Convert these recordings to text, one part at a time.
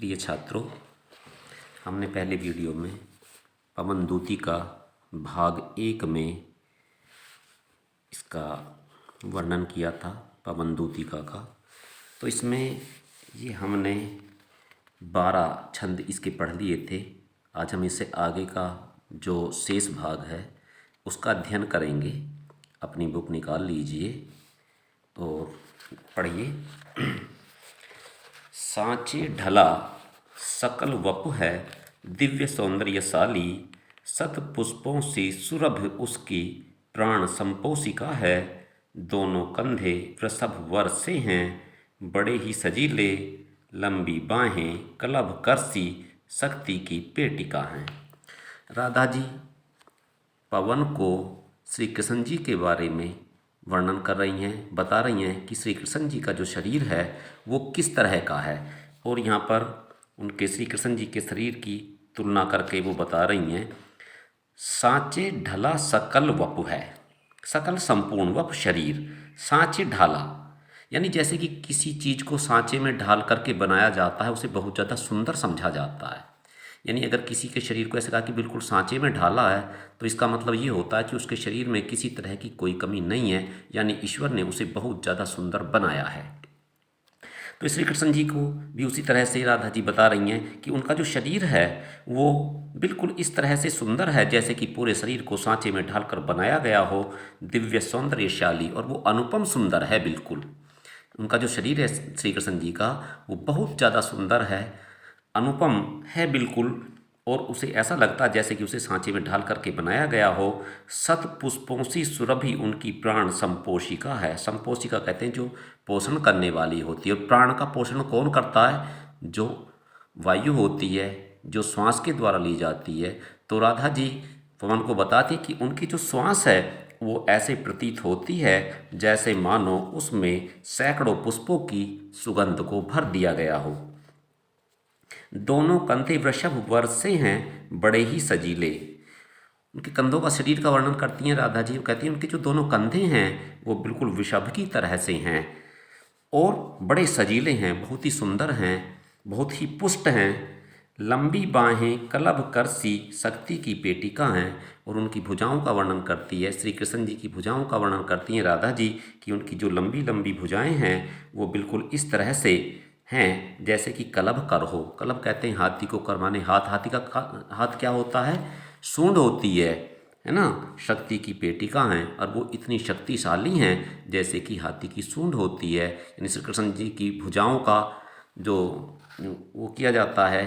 प्रिय छात्रों, हमने पहले वीडियो में पवन दूती का भाग 1 में इसका वर्णन किया था, पवन दूतिका का। तो इसमें ये हमने 12 छंद इसके पढ़ लिए थे। आज हम इससे आगे का जो शेष भाग है उसका अध्ययन करेंगे। अपनी बुक निकाल लीजिए और पढ़िए। सांचे ढला सकल वपु है, दिव्य सौंदर्यशाली, शत पुष्पों से सुरभि उसकी, प्राण संपोषिका है। दोनों कंधे वृषभ वर से हैं, बड़े ही सजीले, लंबी बाहें कलभ कर्षी, शक्ति की पेटिका हैं। राधा जी पवन को श्री कृष्ण जी के बारे में वर्णन कर रही हैं, बता रही हैं कि श्री कृष्ण जी का जो शरीर है वो किस तरह का है, और यहाँ पर उनके श्री कृष्ण जी के शरीर की तुलना करके वो बता रही हैं। सांचे ढला सकल वपु है, सकल संपूर्ण वपु शरीर, सांचे ढाला यानी जैसे कि किसी चीज़ को सांचे में ढाल करके बनाया जाता है उसे बहुत ज़्यादा सुंदर समझा जाता है। यानी अगर किसी के शरीर को ऐसे कहा कि बिल्कुल सांचे में ढाला है तो इसका मतलब ये होता है कि उसके शरीर में किसी तरह की कोई कमी नहीं है, यानी ईश्वर ने उसे बहुत ज़्यादा सुंदर बनाया है। तो श्री कृष्ण जी को भी उसी तरह से राधा जी बता रही हैं कि उनका जो शरीर है वो बिल्कुल इस तरह से सुंदर है जैसे कि पूरे शरीर को सांचे में ढालकर बनाया गया हो, दिव्य सौंदर्यशाली, और वो अनुपम सुंदर है। बिल्कुल उनका जो शरीर है श्री कृष्ण जी का वो बहुत ज़्यादा सुंदर है, अनुपम है बिल्कुल, और उसे ऐसा लगता है जैसे कि उसे सांचे में ढाल करके बनाया गया हो। शत पुष्पों सी सुरभि उनकी प्राण संपोषिका है। संपोषिका कहते हैं जो पोषण करने वाली होती है, और प्राण का पोषण कौन करता है? जो वायु होती है, जो श्वास के द्वारा ली जाती है। तो राधा जी पवन को बताती कि उनकी जो श्वास है वो ऐसे प्रतीत होती है जैसे मानो उसमें सैकड़ों पुष्पों की सुगंध को भर दिया गया हो। दोनों कंधे वृषभ वर से हैं, बड़े ही सजीले। उनके कंधों का शरीर का वर्णन करती हैं राधा जी। वो कहती हैं उनके जो दोनों कंधे हैं वो बिल्कुल वृषभ की तरह से हैं और बड़े सजीले हैं, बहुत ही सुंदर हैं, बहुत ही पुष्ट हैं। लंबी बाहें कलभ कर्षी, शक्ति की पेटिका हैं। और उनकी भुजाओं का वर्णन करती है, श्री कृष्ण जी की भुजाओं का वर्णन करती हैं राधा जी कि उनकी जो लंबी लंबी भुजाएं हैं वो बिल्कुल इस तरह से हैं जैसे कि कलभ कर हो। कलभ कहते हैं हाथी को कर, माने हाथ। हाथी का हाथ क्या होता है? सूंड होती है ना। शक्ति की पेटिका हैं और वो इतनी शक्तिशाली हैं जैसे कि हाथी की सूंड होती है। यानी श्री कृष्ण जी की भुजाओं का जो वो किया जाता है,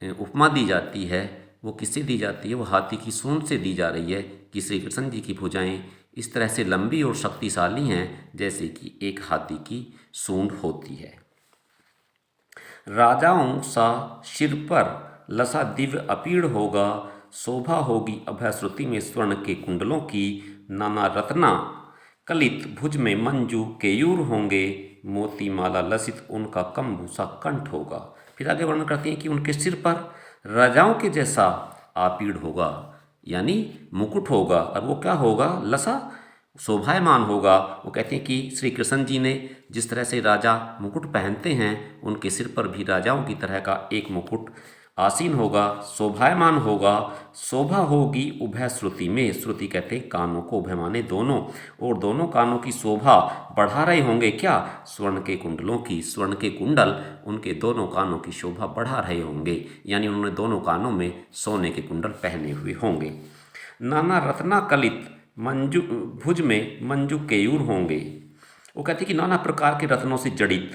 उपमा दी जाती है, वो किससे दी जाती है? वो हाथी की सूंड से दी जा रही है कि श्री कृष्ण जी की भुजाएं इस तरह से लंबी और शक्तिशाली हैं जैसे कि एक हाथी की सूंड होती है। राजाओं सा सिर पर लसा दिव्य अपीड़ होगा, शोभा होगी अभय श्रुति में स्वर्ण के कुंडलों की। नाना रत्ना कलित भुज में मंजू केयूर होंगे, मोती माला लसित उनका कंबू सा कंठ होगा। फिर आगे वर्णन करती हैं कि उनके सिर पर राजाओं के जैसा आपीड़ होगा, यानी मुकुट होगा, और वो क्या होगा? लसा, शोभायमान होगा। वो कहते हैं कि श्री कृष्ण जी ने जिस तरह से राजा मुकुट पहनते हैं उनके सिर पर भी राजाओं की तरह का एक मुकुट आसीन होगा, शोभायमान होगा। शोभा होगी उभय श्रुति में, श्रुति कहते हैं कानों को, उभय माने दोनों, और दोनों कानों की शोभा बढ़ा रहे होंगे क्या? स्वर्ण के कुंडलों की, स्वर्ण के कुंडल उनके दोनों कानों की शोभा बढ़ा रहे होंगे, यानी उन्होंने दोनों कानों में सोने के कुंडल पहने हुए होंगे। नाना रत्ना कलित मंजू भुज में मंजू केयूर होंगे। वो कहते कि नाना प्रकार के रत्नों से जड़ित,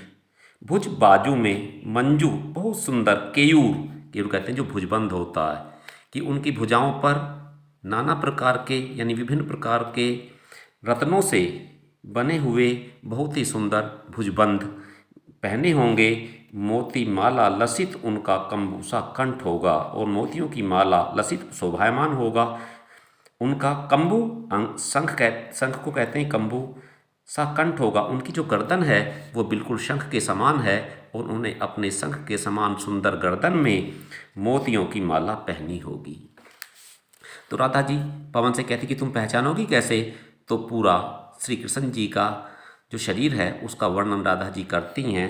भुज बाजू में, मंजू बहुत सुंदर, केयूर, केयूर कहते हैं जो भुजबंद होता है, कि उनकी भुजाओं पर नाना प्रकार के यानी विभिन्न प्रकार के रत्नों से बने हुए बहुत ही सुंदर भुजबंद पहने होंगे। मोती माला लसित उनका कंबूसा कंठ होगा, और मोतियों की माला लसित शोभायमान होगा उनका कंबू। शंख को कहते हैं कंबू सा कंठ होगा। उनकी जो गर्दन है वो बिल्कुल शंख के समान है, और उन्होंने अपने शंख के समान सुंदर गर्दन में मोतियों की माला पहनी होगी। तो राधा जी पवन से कहती कि तुम पहचानोगी कैसे? तो पूरा श्री कृष्ण जी का जो शरीर है उसका वर्णन राधा जी करती हैं।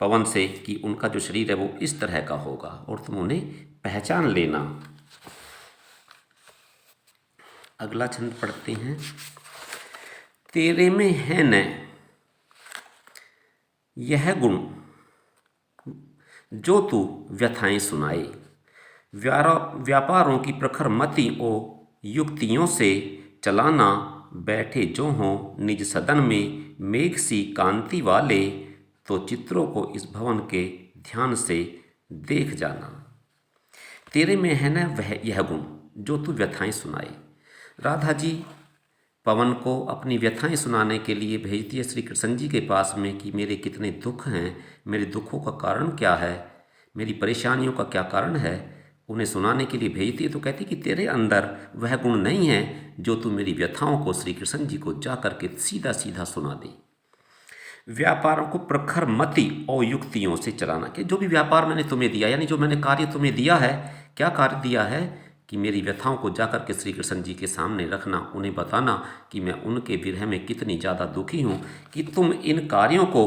पवन से कि उनका जो शरीर है वो इस तरह का होगा और तुम उन्हें पहचान लेना। अगला छंद पढ़ते हैं। तेरे में है न यह गुण जो तू व्यथाएं सुनाए, व्यापारों की प्रखर मति ओ युक्तियों से चलाना, बैठे जो हों निज सदन में मेघ सी कांति वाले, तो चित्रों को इस भवन के ध्यान से देख जाना। तेरे में है न वह यह गुण जो तू व्यथाएं सुनाए। राधा जी पवन को अपनी व्यथाएं सुनाने के लिए भेजती है श्री कृष्ण जी के पास में कि मेरे कितने दुख हैं, मेरे दुखों का कारण क्या है, मेरी परेशानियों का क्या कारण है, उन्हें सुनाने के लिए भेजती है। तो कहती कि तेरे अंदर वह गुण नहीं है जो तू मेरी व्यथाओं को श्री कृष्ण जी को जा करके सीधा सीधा सुना दे। व्यापारों को प्रखर मति और युक्तियों से चलाना, कि जो भी व्यापार मैंने तुम्हें दिया, यानी जो मैंने कार्य तुम्हें दिया है, क्या कार्य दिया है कि मेरी व्यथाओं को जाकर के श्री कृष्ण जी के सामने रखना, उन्हें बताना कि मैं उनके विरह में कितनी ज़्यादा दुखी हूँ, कि तुम इन कार्यों को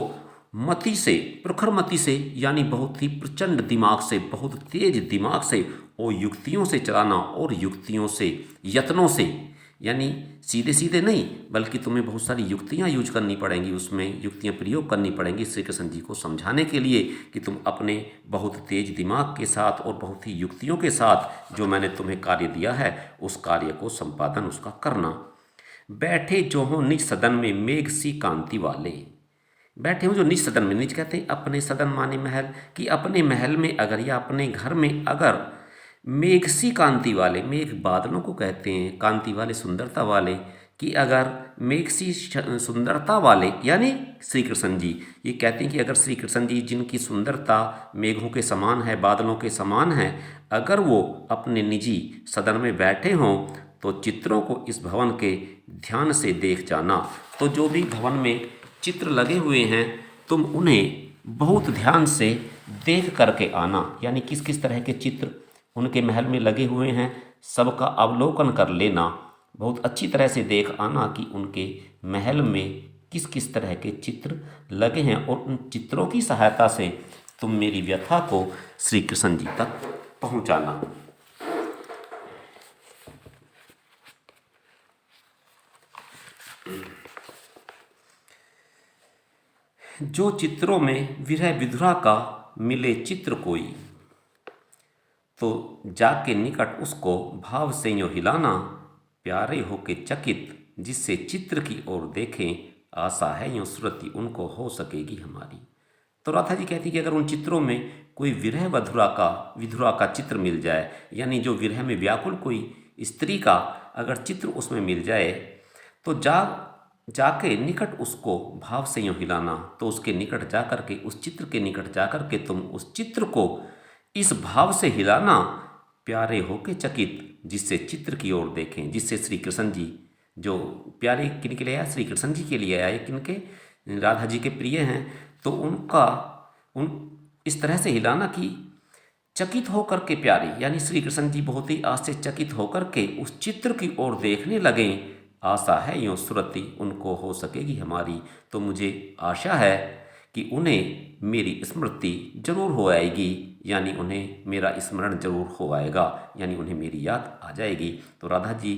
मति से, प्रखर मति से, यानी बहुत ही प्रचंड दिमाग से, बहुत तेज दिमाग से और युक्तियों से चलाना, और युक्तियों से, यत्नों से, यानी सीधे सीधे नहीं बल्कि तुम्हें बहुत सारी युक्तियाँ यूज करनी पड़ेंगी, उसमें युक्तियाँ प्रयोग करनी पड़ेंगी श्री कृष्ण जी को समझाने के लिए कि तुम अपने बहुत तेज दिमाग के साथ और बहुत ही युक्तियों के साथ जो मैंने तुम्हें कार्य दिया है उस कार्य को संपादन उसका करना। बैठे जो हो निज सदन में मेघ सी कांति वाले, बैठे हो जो निज सदन में, निज कहते हैं अपने सदन माने महल, कि अपने महल में अगर या अपने घर में अगर मेघ सी कांति वाले, मेघ बादलों को कहते हैं, कांति वाले सुंदरता वाले, कि अगर मेघ सी सुंदरता वाले यानी श्री कृष्ण जी, ये कहते हैं कि अगर श्री कृष्ण जी जिनकी सुंदरता मेघों के समान है, बादलों के समान है, अगर वो अपने निजी सदन में बैठे हों तो चित्रों को इस भवन के ध्यान से देख जाना। तो जो भी भवन में चित्र लगे हुए हैं तुम उन्हें बहुत ध्यान से देख करके आना, यानी किस किस तरह के चित्र उनके महल में लगे हुए हैं सबका अवलोकन कर लेना, बहुत अच्छी तरह से देख आना कि उनके महल में किस किस तरह के चित्र लगे हैं, और उन चित्रों की सहायता से तुम मेरी व्यथा को श्री कृष्ण जी तक पहुंचाना। जो चित्रों में विरह विधुरा का मिले चित्र कोई, तो जाके निकट उसको भाव से यूँ हिलाना, प्यारे होके चकित जिससे चित्र की ओर देखें, आशा है यूँ सुरति उनको हो सकेगी हमारी। तो राधा जी कहती कि अगर उन चित्रों में कोई विरह विधुरा का चित्र मिल जाए, यानी जो विरह में व्याकुल कोई स्त्री का अगर चित्र उसमें मिल जाए, तो जाके निकट उसको भाव से यूँ हिलाना, तो उसके निकट जा कर के, उस चित्र के निकट जा कर के तुम उस चित्र को इस भाव से हिलाना, प्यारे होके चकित जिससे चित्र की ओर देखें, जिससे श्री कृष्ण जी जो प्यारे किन के लिए आया, श्री कृष्ण जी के लिए आए, किनके, राधा जी के प्रिय हैं, तो उन इस तरह से हिलाना कि चकित होकर के प्यारे, यानी श्री कृष्ण जी बहुत ही आश्चर्यचकित होकर के उस चित्र की ओर देखने लगें, आशा है यूँ सुरति उनको हो सकेगी हमारी। तो मुझे आशा है कि उन्हें मेरी स्मृति जरूर हो आएगी, यानी उन्हें मेरा स्मरण जरूर हो आएगा, यानी उन्हें मेरी याद आ जाएगी। तो राधा जी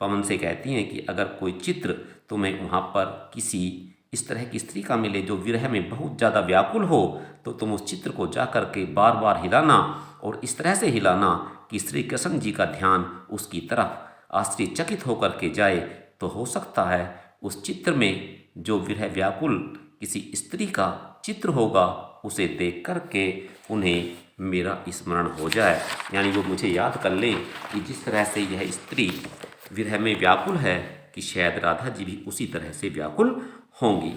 पवन से कहती हैं कि अगर कोई चित्र तुम्हें वहाँ पर किसी इस तरह की स्त्री का मिले जो विरह में बहुत ज़्यादा व्याकुल हो, तो तुम उस चित्र को जा कर के बार बार हिलाना, और इस तरह से हिलाना कि श्री कृष्ण जी का ध्यान उसकी तरफ आश्चर्यचकित होकर के जाए। तो हो सकता है उस चित्र में जो विरह व्याकुल किसी स्त्री का चित्र होगा, उसे देख कर के उन्हें मेरा स्मरण हो जाए, यानी वो मुझे याद कर लें कि जिस तरह से यह स्त्री विरह में व्याकुल है, कि शायद राधा जी भी उसी तरह से व्याकुल होंगी।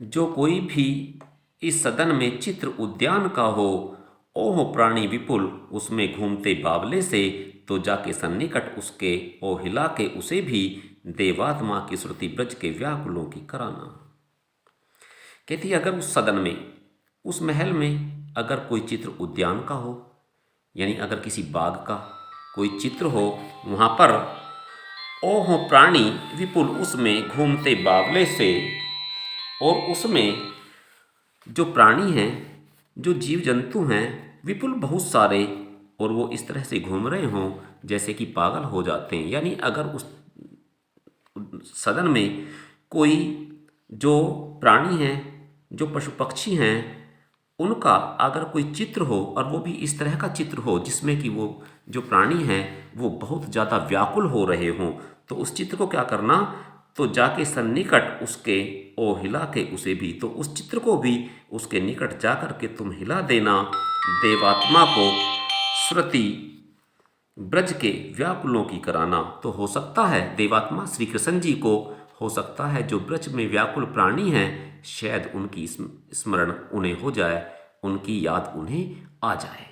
जो कोई भी इस सदन में चित्र उद्यान का हो, ओह प्राणी विपुल उसमें घूमते बावले से, तो जाके सन्निकट उसके ओ हिला के उसे भी, देवात्मा की श्रुति ब्रज के व्याकुलों की कराना। कहती अगर उस सदन में, उस महल में अगर कोई चित्र उद्यान का हो, यानी अगर किसी बाग का कोई चित्र हो, वहाँ पर ओह प्राणी विपुल उसमें घूमते बावले से, और उसमें जो प्राणी हैं, जो जीव जंतु हैं, विपुल बहुत सारे, और वो इस तरह से घूम रहे हों जैसे कि पागल हो जाते हैं। यानी अगर उस सदन में कोई जो प्राणी हैं, जो पशु पक्षी हैं, उनका अगर कोई चित्र हो और वो भी इस तरह का चित्र हो जिसमें कि वो जो प्राणी हैं वो बहुत ज़्यादा व्याकुल हो रहे हों, तो उस चित्र को क्या करना, तो जाके सन्निकट उसके ओ हिला के उसे भी, तो उस चित्र को भी उसके निकट जा कर के तुम हिला देना। देवात्मा को श्रुति ब्रज के व्याकुलों की कराना। तो हो सकता है देवात्मा श्री कृष्ण जी को, हो सकता है जो ब्रज में व्याकुल प्राणी हैं, शायद उनकी स्मरण उन्हें हो जाए, उनकी याद उन्हें आ जाए।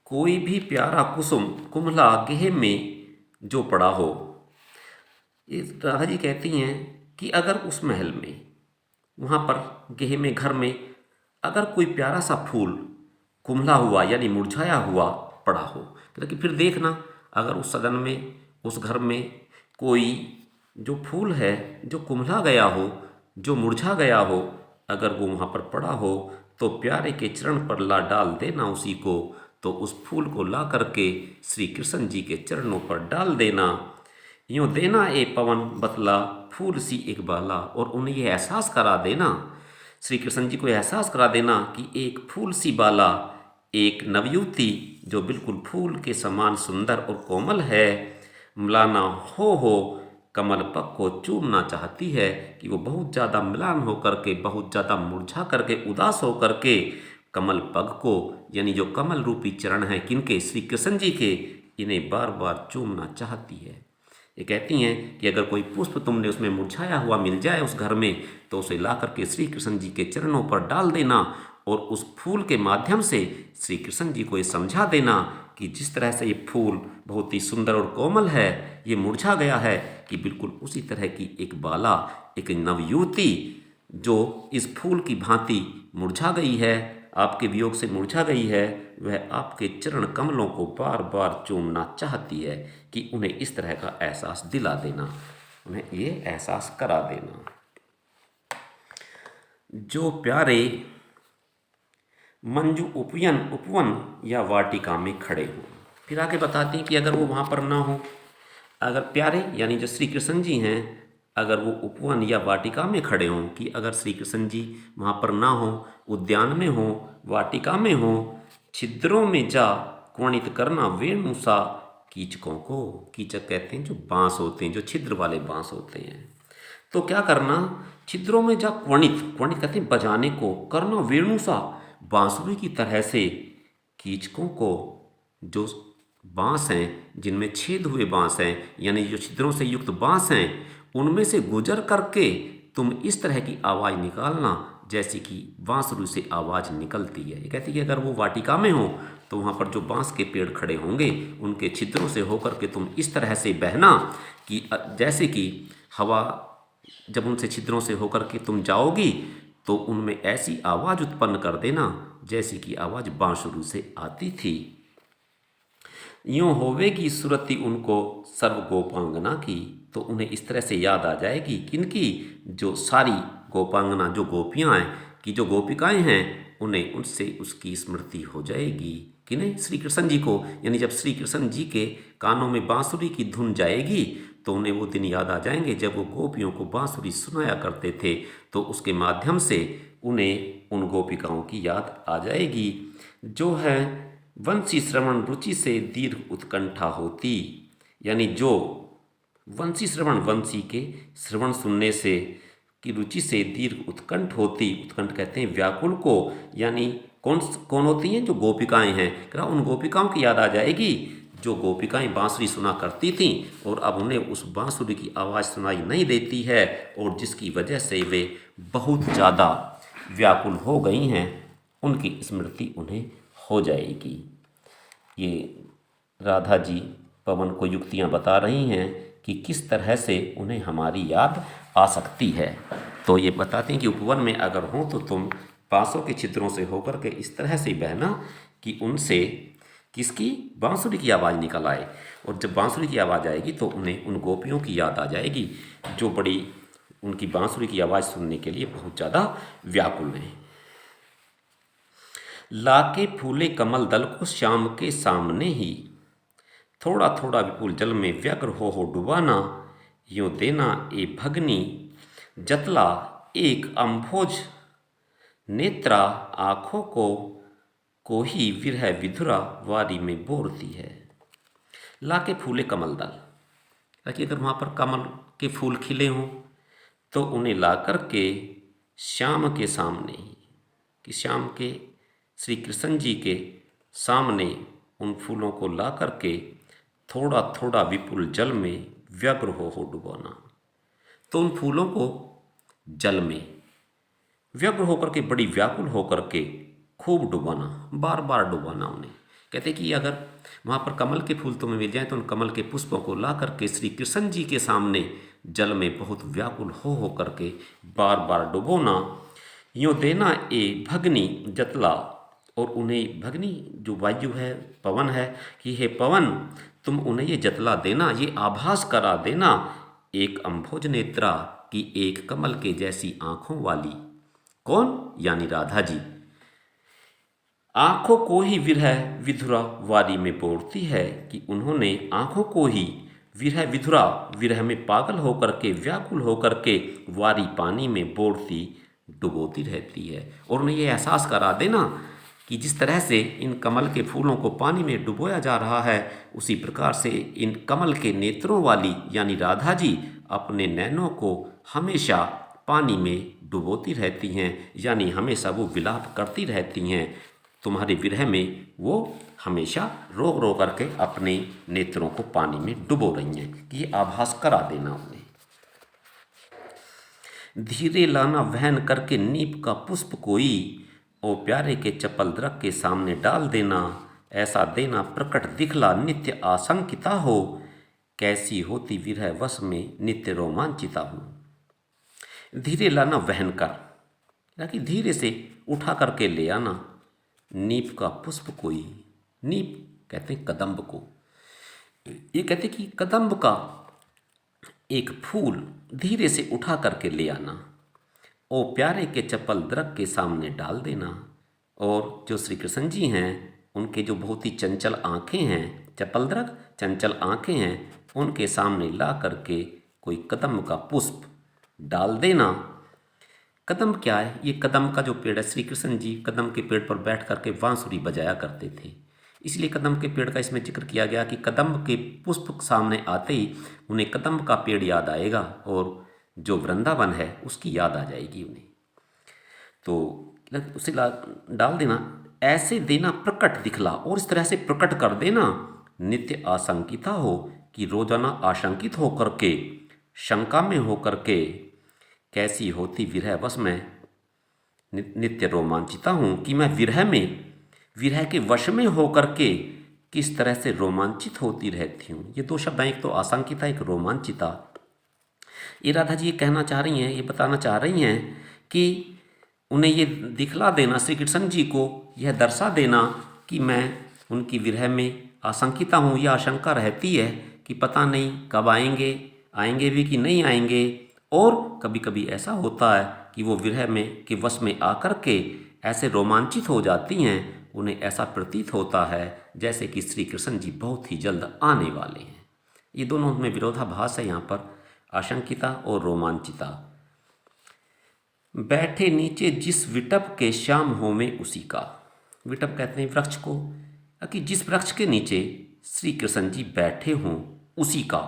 कोई भी प्यारा कुसुम कुमला गेह में जो पड़ा हो, ये राधा जी कहती हैं कि अगर उस महल में, वहाँ पर गेह में, घर में अगर कोई प्यारा सा फूल कुम्हला हुआ यानी मुरझाया हुआ पड़ा हो, लेकिन फिर देखना अगर उस सदन में, उस घर में कोई जो फूल है जो कुम्हला गया हो, जो मुरझा गया हो, अगर वो वहाँ पर पड़ा हो, तो प्यारे के चरण पर ला डाल देना उसी को। तो उस फूल को ला करके श्री कृष्ण जी के चरणों पर डाल देना। यूँ देना ए पवन बतला फूल सी एक बाला, और उन्हें यह एहसास करा देना, श्री कृष्ण जी को एहसास करा देना कि एक फूल सी बाला, एक नवयुवती जो बिल्कुल फूल के समान सुंदर और कोमल है, म्लाना हो कमल पग को चूमना चाहती है, कि वो बहुत ज़्यादा म्लान होकर के, बहुत ज़्यादा मुरझा करके, उदास होकर के कमल पग को, यानी जो कमल रूपी चरण हैं किनके, श्री कृष्ण जी के, इन्हें बार बार चूमना चाहती है। ये कहती हैं कि अगर कोई पुष्प तुमने उसमें मुरझाया हुआ मिल जाए उस घर में, तो उसे ला करके श्री कृष्ण जी के चरणों पर डाल देना, और उस फूल के माध्यम से श्री कृष्ण जी को ये समझा देना कि जिस तरह से ये फूल बहुत ही सुंदर और कोमल है, ये मुरझा गया है, कि बिल्कुल उसी तरह की एक बाला, एक नवयुवती जो इस फूल की भांति मुरझा गई है, आपके वियोग से मुरझा गई है, वह आपके चरण कमलों को बार बार चूमना चाहती है, कि उन्हें इस तरह का एहसास दिला देना, उन्हें ये एहसास करा देना। जो प्यारे मंजू उपवन या वाटिका में खड़े हों। फिर आगे बताते हैं कि अगर वो वहाँ पर ना हो, अगर प्यारे यानी जो श्री कृष्ण जी हैं, अगर वो उपवन या वाटिका में खड़े हों, कि अगर श्री कृष्ण जी वहाँ पर ना हो, उद्यान में हो, वाटिका में हो, छिद्रों में जा क्वणित करना वेणुसा कीचकों को। कीचक कहते हैं जो बांस होते हैं, जो छिद्र वाले बांस होते हैं। तो क्या करना, छिद्रों में जा क्वणित, क्वणित कहते हैं बजाने को, करना वेणुसा बांसुरी की तरह से, कीचकों को, जो बांस हैं जिनमें छेद हुए बांस हैं, यानी जो छिद्रों से युक्त बांस हैं, उनमें से गुजर करके तुम इस तरह की आवाज़ निकालना जैसे कि बांसुरी से आवाज़ निकलती है। ये कहती है कि अगर वो वाटिका में हो, तो वहाँ पर जो बांस के पेड़ खड़े होंगे, उनके छिद्रों से होकर के तुम इस तरह से बहना कि जैसे कि हवा जब उनसे छिद्रों से होकर के तुम जाओगी, तो उनमें ऐसी आवाज़ उत्पन्न कर देना जैसी कि आवाज़ बांसुरी से आती थी। यूँ होवेगी सुरति उनको सर्व गोपांगना की, तो उन्हें इस तरह से याद आ जाएगी किनकी, जो सारी गोपांगना, जो गोपियाँ हैं, कि जो गोपिकाएं हैं, उन्हें उनसे उसकी स्मृति हो जाएगी। किन्हें, श्री कृष्ण जी को। यानी जब श्री कृष्ण जी के कानों में बांसुरी की धुन जाएगी, तो उन्हें वो दिन याद आ जाएंगे जब वो गोपियों को बांसुरी सुनाया करते थे, तो उसके माध्यम से उन्हें उन गोपिकाओं की याद आ जाएगी। जो है वंशी श्रवण रुचि से दीर्घ उत्कंठा होती, यानी जो वंशी श्रवण, वंशी के श्रवण सुनने से की रुचि से दीर्घ उत्कंठ होती, उत्कंठ कहते हैं व्याकुल को, यानी कौन कौन होती हैं, जो गोपिकाएं हैं, क्या उन गोपिकाओं की याद आ जाएगी जो गोपिकाएं बांसुरी सुना करती थीं, और अब उन्हें उस बांसुरी की आवाज़ सुनाई नहीं देती है, और जिसकी वजह से वे बहुत ज़्यादा व्याकुल हो गई हैं, उनकी स्मृति उन्हें हो जाएगी। ये राधा जी पवन को युक्तियाँ बता रही हैं कि किस तरह से उन्हें हमारी याद आ सकती है। तो ये बताते हैं कि उपवन में अगर हो, तो तुम बांसों के छिद्रों से होकर के इस तरह से बहना कि उनसे किसकी, बांसुरी की आवाज़ निकल आए, और जब बांसुरी की आवाज़ आएगी तो उन्हें उन गोपियों की याद आ जाएगी जो बड़ी उनकी बांसुरी की आवाज़ सुनने के लिए बहुत ज़्यादा व्याकुल हैं। लाके फूले कमल दल को श्याम के सामने ही, थोड़ा थोड़ा विपुल जल में व्यग्र हो डुबाना, यूं देना ए भगनी जतला एक अम्भोज नेत्रा, आँखों को ही विरह विधुरा वारी में बोरती है। लाके फूले कमल दल, ताकि अगर वहाँ पर कमल के फूल खिले हों तो उन्हें ला कर के श्याम के सामने ही, कि श्याम के श्री कृष्ण जी के सामने उन फूलों को ला कर के थोड़ा थोड़ा विपुल जल में व्यग्र हो डुबाना। तो उन फूलों को जल में व्यग्र होकर के, बड़ी व्याकुल होकर के खूब डुबाना, बार बार डुबाना उन्हें। कहते कि अगर वहाँ पर कमल के फूल तुम्हें मिल जाए तो उन कमल के पुष्पों को ला करके श्री कृष्ण जी के सामने जल में बहुत व्याकुल हो करके बार बार डुबोना, यूँ देना ए भगनी जतला, और उन्हें भगनी जो वायु है, पवन है, कि हे पवन तुम उन्हें ये जतला देना, ये आभास करा देना, एक अम्भोज नेत्रा की एक कमल के जैसी आँखों वाली। कौन? यानी राधा जी। आँखों को ही विरह विधुरा वारी में बोरती है, कि उन्होंने आँखों को ही विरह विधुरा, विरह में पागल होकर के, व्याकुल होकर के वारी पानी में बोरती, डुबोती रहती है। और उन्हें ये एहसास करा देना कि जिस तरह से इन कमल के फूलों को पानी में डुबोया जा रहा है, उसी प्रकार से इन कमल के नेत्रों वाली यानी राधा जी अपने नैनों को हमेशा पानी में डुबोती रहती हैं, यानी हमेशा वो विलाप करती रहती हैं। तुम्हारे विरह में वो हमेशा रो रो करके अपने नेत्रों को पानी में डुबो रही हैं, कि ये आभास करा देना उन्हें। धीरे लाना वहन करके नीप का पुष्प कोई, ओ प्यारे के चपल दरख के सामने डाल देना, ऐसा देना प्रकट दिखला नित्य आशंकिता हो, कैसी होती विरह वश में नित्य रोमांचिता हूँ। धीरे लाना वहन कर, ताकि धीरे से उठा करके ले आना नीप का पुष्प कोई। नीप कहते हैं कदम्ब को। ये कहते कि कदम्ब का एक फूल धीरे से उठा करके ले आना, ओ प्यारे के चपल दरख के सामने डाल देना। और जो श्री कृष्ण जी हैं, उनके जो बहुत ही चंचल आँखें हैं, चपल दरख चंचल आँखें हैं, उनके सामने ला करके कोई कदम का पुष्प डाल देना। कदम क्या है? ये कदम का जो पेड़ है, श्री कृष्ण जी कदम के पेड़ पर बैठ करके बांसुरी बजाया करते थे, इसलिए कदम के पेड़ का इसमें जिक्र किया गया कि कदम के पुष्प सामने आते ही उन्हें कदम का पेड़ याद आएगा और जो वृंदावन है उसकी याद आ जाएगी उन्हें। तो उसे डाल देना, ऐसे देना प्रकट दिखला, और इस तरह से प्रकट कर देना नित्य आशंकिता हो, कि रोजाना आशंकित हो करके, शंका में हो करके, कैसी होती विरह वश में नित्य रोमांचिता हूँ, कि मैं विरह के वश में हो करके किस तरह से रोमांचित होती रहती हूँ। ये दो शब्द हैं, एक तो आशंकिता, एक रोमांचिता। ये राधा जी ये कहना चाह रही हैं, ये बताना चाह रही हैं कि उन्हें ये दिखला देना, श्री कृष्ण जी को यह दर्शा देना कि मैं उनकी विरह में आशंकिता हूँ। यह आशंका रहती है कि पता नहीं कब आएंगे भी कि नहीं आएंगे। और कभी कभी ऐसा होता है कि वो विरह में के वश में आकर के ऐसे रोमांचित हो जाती हैं, उन्हें ऐसा प्रतीत होता है जैसे कि श्री कृष्ण जी बहुत ही जल्द आने वाले हैं। ये दोनों में विरोधाभास है यहाँ पर, आशंकिता और रोमांचिता। बैठे नीचे जिस विटप के श्याम हो में उसी का। विटप कहते हैं वृक्ष को, कि जिस वृक्ष के नीचे श्री कृष्ण जी बैठे हों उसी का,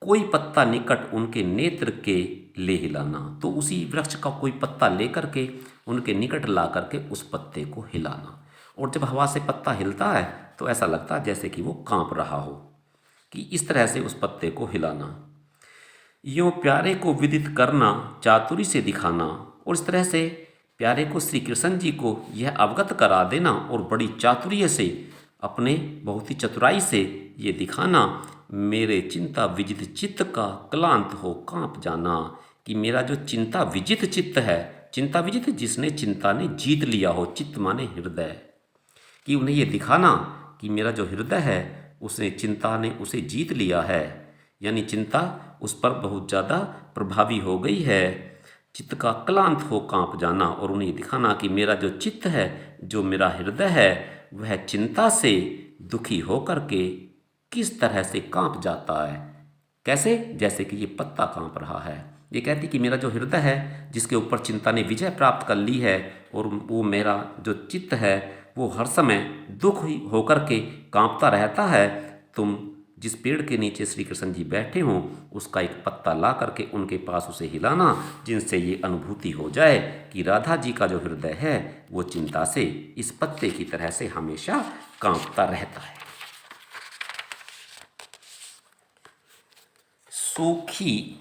कोई पत्ता निकट उनके नेत्र के ले हिलाना। तो उसी वृक्ष का कोई पत्ता लेकर के उनके निकट ला करके उस पत्ते को हिलाना। और जब हवा से पत्ता हिलता है तो ऐसा लगता है जैसे कि वो कांप रहा हो, कि इस तरह से उस पत्ते को हिलाना। यूँ प्यारे को विदित करना, चातुरी से दिखाना, और इस तरह से प्यारे को, श्री कृष्ण जी को यह अवगत करा देना और बड़ी चातुर्य से, अपने बहुत ही चतुराई से ये दिखाना, मेरे चिंता विजित चित्त का क्लांत हो कांप जाना। कि मेरा जो चिंता विजित चित्त है, चिंता विजित जिसने चिंता ने जीत लिया हो, चित्त माने हृदय, कि उन्हें ये दिखाना कि मेरा जो हृदय है उसने चिंता ने उसे जीत लिया है, यानी चिंता उस पर बहुत ज़्यादा प्रभावी हो गई है। चित्त का क्लांत हो कांप जाना और उन्हें दिखाना कि मेरा जो चित्त है, जो मेरा हृदय है, वह चिंता से दुखी हो करके किस तरह से कांप जाता है। कैसे? जैसे कि ये पत्ता कांप रहा है। ये कहती कि मेरा जो हृदय है, जिसके ऊपर चिंता ने विजय प्राप्त कर ली है, और वो मेरा जो चित्त है वो हर समय दुख ही होकर के कांपता रहता है। तुम जिस पेड़ के नीचे श्री कृष्ण जी बैठे हों, उसका एक पत्ता ला करके उनके पास उसे हिलाना, जिनसे ये अनुभूति हो जाए कि राधा जी का जो हृदय है वो चिंता से इस पत्ते की तरह से हमेशा कांपता रहता है। सूखी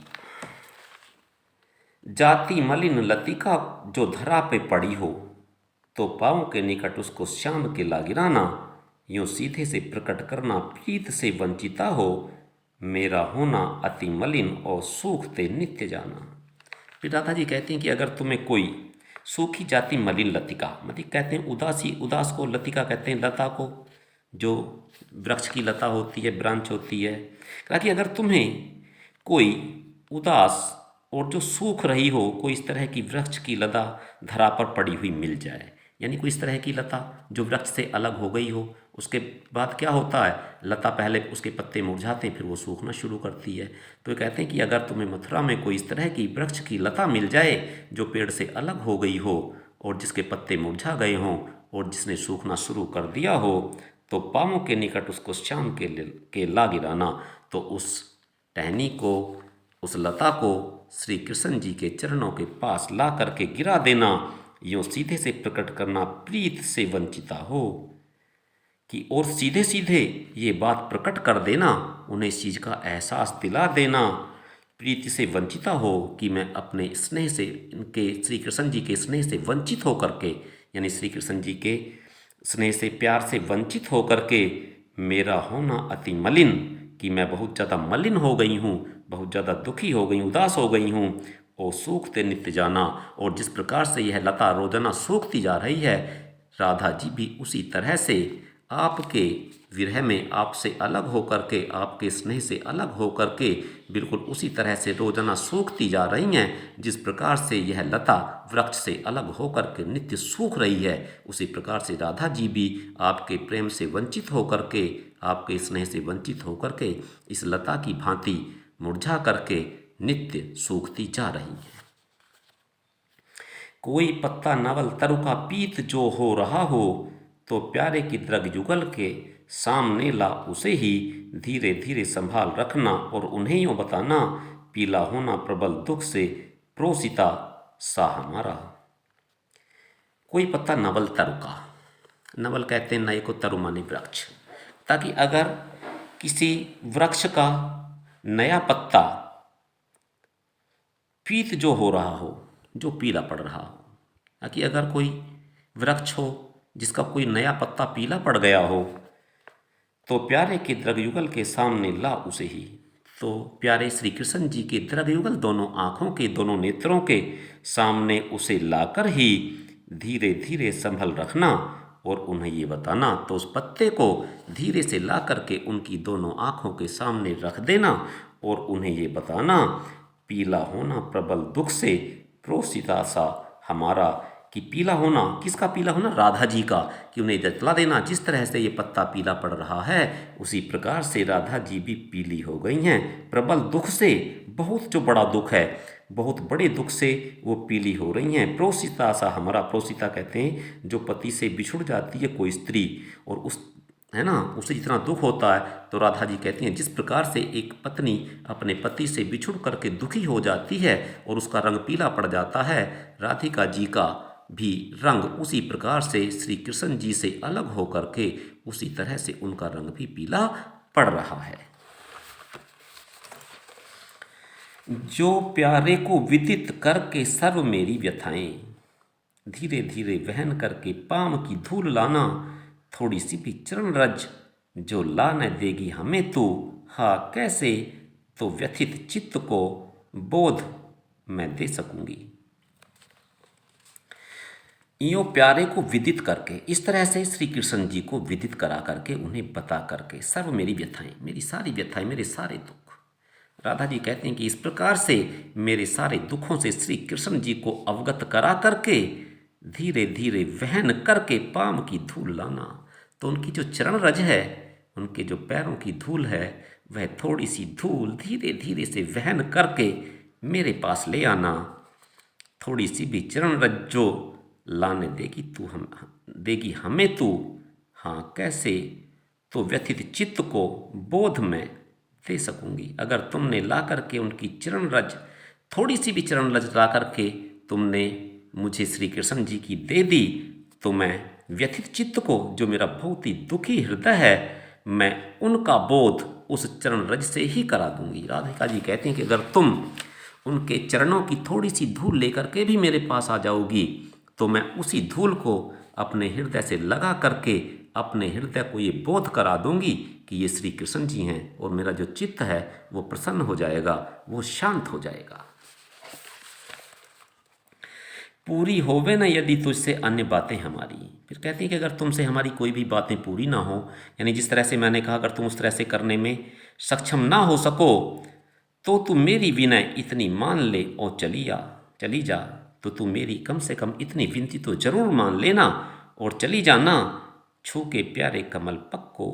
जाति मलिन लतिका जो धरा पे पड़ी हो, तो पाँव के निकट उसको श्याम के ला गिराना, यूं सीधे से प्रकट करना प्रीत से वंचिता हो, मेरा होना अति मलिन और सूखते नित्य जाना। फिर राधा जी कहती हैं कि अगर तुम्हें कोई सूखी जाति मलिन लतिका, मतलब कहते हैं उदासी, उदास को लतिका कहते हैं, लता को, जो वृक्ष की लता होती है, ब्रांच होती है। कहा कि अगर तुम्हें कोई उदास और जो सूख रही हो, कोई इस तरह की वृक्ष की लता धरा पर पड़ी हुई मिल जाए, यानी कोई इस तरह की लता जो वृक्ष से अलग हो गई हो, उसके बाद क्या होता है, लता पहले उसके पत्ते मुरझाते हैं, फिर वो सूखना शुरू करती है। तो ये कहते हैं कि अगर तुम्हें मथुरा में कोई इस तरह की वृक्ष की लता मिल जाए जो पेड़ से अलग हो गई हो और जिसके पत्ते मुरझा गए हों और जिसने सूखना शुरू कर दिया हो, तो पाँवों के निकट उसको श्याम के ला गिराना, तो उस टहनी को, उस लता को श्री कृष्ण जी के चरणों के पास ला करके गिरा देना, यूँ सीधे से प्रकट करना प्रीत से वंचिता हो, कि और सीधे सीधे ये बात प्रकट कर देना, उन्हें इस चीज़ का एहसास दिला देना, प्रीति से वंचिता हो, कि मैं अपने स्नेह से, इनके श्री कृष्ण जी के स्नेह से वंचित हो करके, यानी श्री कृष्ण जी के स्नेह से, प्यार से वंचित हो करके मेरा होना अति मलिन, कि मैं बहुत ज़्यादा मलिन हो गई हूँ, बहुत ज़्यादा दुखी हो गई, उदास हो गई हूँ, और सूखते नित्य जाना। और जिस प्रकार से यह लता रोजाना सूखती जा रही है, राधा जी भी उसी तरह से आपके विरह में आपसे अलग होकर के, आपके स्नेह से अलग होकर के, बिल्कुल उसी तरह से रोजाना सूखती जा रही हैं। जिस प्रकार से यह लता वृक्ष से अलग होकर के नित्य सूख रही है, उसी प्रकार से राधा जी भी आपके प्रेम से वंचित होकर के, आपके स्नेह से वंचित होकर के इस लता की भांति मुरझा करके नित्य सूखती जा रही है। कोई पत्ता नवल तरु का पीत जो हो रहा हो, तो प्यारे की द्रग युगल के सामने ला उसे ही धीरे धीरे संभाल रखना, और उन्हें यूँ बताना, पीला होना प्रबल दुख से प्रोसिता सा हमारा। कोई पत्ता नवल तरु का, नवल कहते हैं नए को, तरु माने वृक्ष, ताकि अगर किसी वृक्ष का नया पत्ता पीत जो हो रहा हो, जो पीला पड़ रहा हो, ताकि अगर कोई वृक्ष हो जिसका कोई नया पत्ता पीला पड़ गया हो, तो प्यारे के द्रग युगल के सामने ला उसे ही, तो प्यारे श्री कृष्ण जी के द्रग युगल, दोनों आँखों के, दोनों नेत्रों के सामने उसे लाकर ही धीरे धीरे संभल रखना, और उन्हें ये बताना, तो उस पत्ते को धीरे से ला करके उनकी दोनों आँखों के सामने रख देना, और उन्हें ये बताना, पीला होना प्रबल दुख से प्रोसिता सा हमारा, कि पीला होना, किसका पीला होना, राधा जी का, कि उन्हें जतला देना, जिस तरह से ये पत्ता पीला पड़ रहा है, उसी प्रकार से राधा जी भी पीली हो गई हैं प्रबल दुख से, बहुत जो बड़ा दुख है, बहुत बड़े दुख से वो पीली हो रही हैं। प्रोसिता सा हमारा, प्रोसिता कहते हैं जो पति से बिछुड़ जाती है कोई स्त्री, और उस, है ना, उसे जितना दुख होता है, तो राधा जी कहती हैं जिस प्रकार से एक पत्नी अपने पति से बिछुड़ करके दुखी हो जाती है और उसका रंग पीला पड़ जाता है, राधिका जी का भी रंग उसी प्रकार से श्री कृष्ण जी से अलग होकर के उसी तरह से उनका रंग भी पीला पड़ रहा है। जो प्यारे को विदित करके सर्व मेरी व्यथाएं, धीरे धीरे वहन करके पाम की धूल लाना, थोड़ी सी भी चरण रज जो ला न देगी हमें तू, हा कैसे तो व्यथित चित्त को बोध मैं दे सकूंगी। यो प्यारे को विदित करके, इस तरह से श्री कृष्ण जी को विदित करा करके, उन्हें बता करके, सर्व मेरी व्यथाएं, मेरी सारी व्यथाएं, मेरे सारे दुख, राधा जी कहते हैं कि इस प्रकार से मेरे सारे दुखों से श्री कृष्ण जी को अवगत करा करके धीरे धीरे वहन करके पाम की धूल लाना। तो उनकी जो चरण रज है, उनके जो पैरों की धूल है, वह थोड़ी सी धूल धीरे धीरे से वहन करके मेरे पास ले आना। थोड़ी सी भी चरण रज जो लाने देगी तू हम देगी हमें तू, हाँ कैसे, तो व्यथित चित्त को बोध में दे सकूंगी। अगर तुमने ला करके उनकी चरण रज, थोड़ी सी भी चरण रज ला करके तुमने मुझे श्री कृष्ण जी की दे दी, तो मैं व्यथित चित्त को, जो मेरा बहुत ही दुखी हृदय है, मैं उनका बोध उस चरण रज से ही करा दूंगी। राधिका जी कहती हैं कि अगर तुम उनके चरणों की थोड़ी सी धूल लेकर के भी मेरे पास आ जाओगी, तो मैं उसी धूल को अपने हृदय से लगा करके अपने हृदय को ये बोध करा दूंगी कि ये श्री कृष्ण जी हैं, और मेरा जो चित्त है वो प्रसन्न हो जाएगा, वो शांत हो जाएगा। पूरी होवे न यदि तुझसे अन्य बातें हमारी। फिर कहते हैं कि अगर तुमसे हमारी कोई भी बातें पूरी ना हो, यानी जिस तरह से मैंने कहा, अगर तुम उस तरह से करने में सक्षम ना हो सको, तो तू मेरी विनय इतनी मान ले और चली जा। तो तू मेरी कम से कम इतनी विनती तो जरूर मान लेना और चली जाना। छू के प्यारे कमल पग को,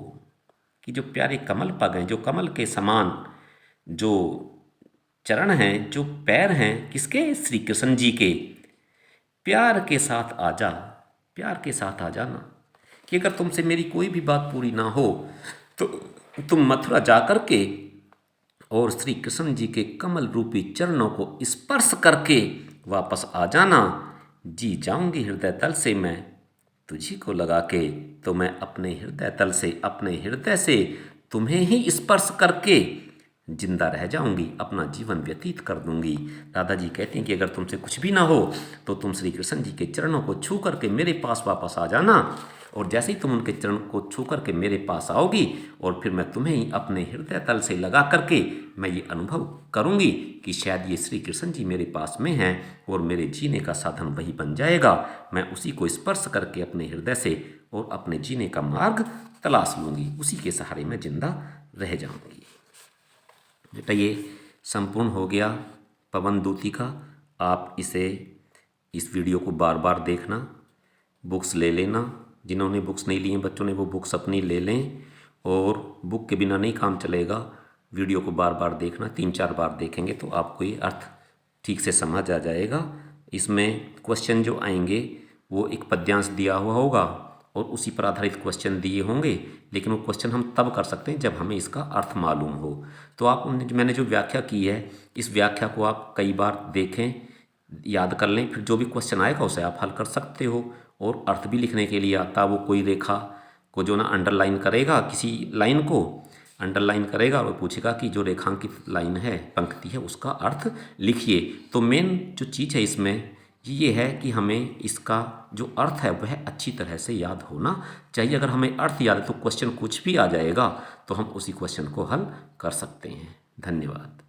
कि जो प्यारे कमल पग हैं, जो कमल के समान जो चरण हैं, जो पैर हैं, किसके, श्री कृष्ण जी के, प्यार के साथ आजा, प्यार के साथ आ जाना। कि अगर तुमसे मेरी कोई भी बात पूरी ना हो, तो तुम मथुरा जा कर के और श्री कृष्ण जी के कमल रूपी चरणों को स्पर्श करके वापस आ जाना। जी जाऊंगी हृदय तल से मैं तुझी को लगा के, तो मैं अपने हृदय तल से, अपने हृदय से तुम्हें ही स्पर्श करके जिंदा रह जाऊंगी, अपना जीवन व्यतीत कर दूंगी। राधा जी कहती हैं कि अगर तुमसे कुछ भी ना हो, तो तुम श्री कृष्ण जी के चरणों को छू करके मेरे पास वापस आ जाना, और जैसे ही तुम उनके चरण को छू करके मेरे पास आओगी, और फिर मैं तुम्हें ही अपने हृदय तल से लगा करके मैं ये अनुभव करूंगी कि शायद ये श्री कृष्ण जी मेरे पास में हैं, और मेरे जीने का साधन वही बन जाएगा। मैं उसी को स्पर्श करके अपने हृदय से और अपने जीने का मार्ग तलाश लूँगी, उसी के सहारे मैं जिंदा रह जाऊँगी। बेटा ये संपूर्ण हो गया पवन दूती का। आप इस वीडियो को बार बार देखना, बुक्स ले लेना। जिन्होंने बुक्स नहीं ली हैं बच्चों ने, वो बुक्स अपनी ले लें, और बुक के बिना नहीं काम चलेगा। वीडियो को बार बार देखना, 3-4 बार देखेंगे तो आपको ये अर्थ ठीक से समझ आ जाएगा। इसमें क्वेश्चन जो आएंगे वो एक पद्यांश दिया हुआ होगा और उसी पर आधारित क्वेश्चन दिए होंगे, लेकिन वो क्वेश्चन हम तब कर सकते हैं जब हमें इसका अर्थ मालूम हो। तो आप मैंने जो व्याख्या की है, इस व्याख्या को आप कई बार देखें, याद कर लें, फिर जो भी क्वेश्चन आएगा उसे आप हल कर सकते हो। और अर्थ भी लिखने के लिए आता, वो कोई रेखा को जो ना अंडरलाइन करेगा, किसी लाइन को अंडरलाइन करेगा और पूछेगा कि जो रेखांकित लाइन है, पंक्ति है, उसका अर्थ लिखिए। तो मेन जो चीज़ है इसमें ये है कि हमें इसका जो अर्थ है वह अच्छी तरह से याद होना चाहिए। अगर हमें अर्थ याद है तो क्वेश्चन कुछ भी आ जाएगा तो हम उसी क्वेश्चन को हल कर सकते हैं। धन्यवाद।